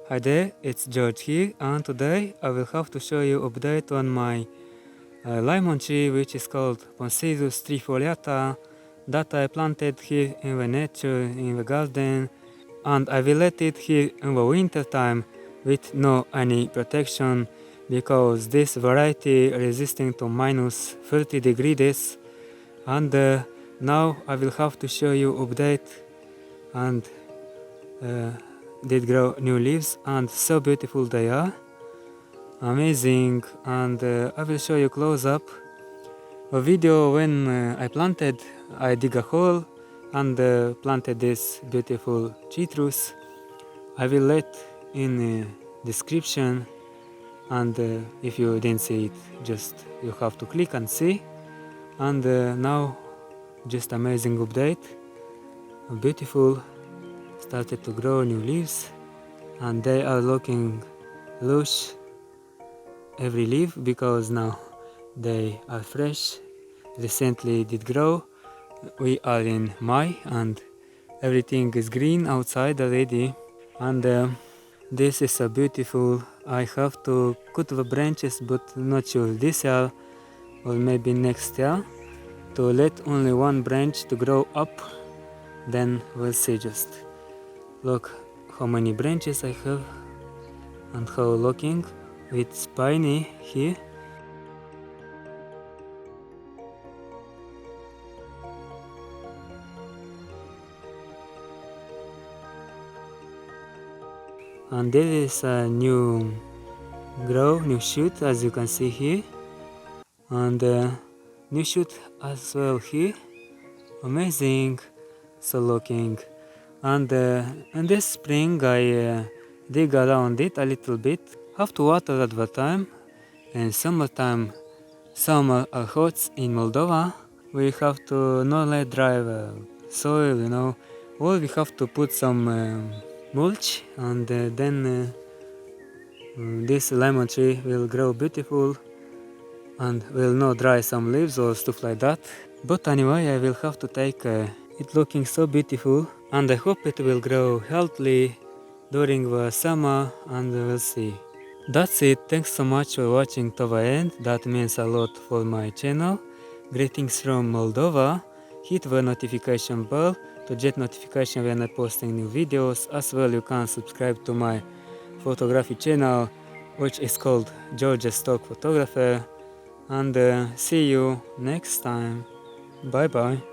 Hi there, it's George here, and today I will have to show you update on my lemon tree, which is called Poncirus trifoliata, that I planted here in the nature, in the garden, and I will let it here in the winter time with no any protection, because this variety resisting to minus 30 degrees, and now I will have to show you update, and did grow new leaves, and so beautiful they are, amazing. And I will show you close up a video when I planted. I dig a hole and planted this beautiful citrus. I will let in description, and if you didn't see it, just you have to click and see. And now just amazing update, beautiful, started to grow new leaves, and they are looking lush every leaf, because now they are fresh, recently did grow. We are in May and everything is green outside already, and this is a beautiful. I have to cut the branches, but not sure this year or maybe next year, to let only one branch to grow up, then we'll see. Just look how many branches I have and how looking with spiny here. And there is a new new shoot, as you can see here, and new shoot as well here, amazing, so looking. And in this spring I dig around it a little bit, have to water at the time. In summertime, summer are hot in Moldova, we have to not let dry the soil, or we have to put some mulch, and then this lemon tree will grow beautiful and will not dry some leaves or stuff like that. But anyway, I will have to take it looking so beautiful, and I hope it will grow healthily during the summer, and we'll see. That's it, thanks so much for watching to the end, that means a lot for my channel. Greetings from Moldova. Hit the notification bell to get notification when I'm posting new videos. As well, you can subscribe to my photography channel, which is called George's Stock Photographer. And see you next time. Bye bye.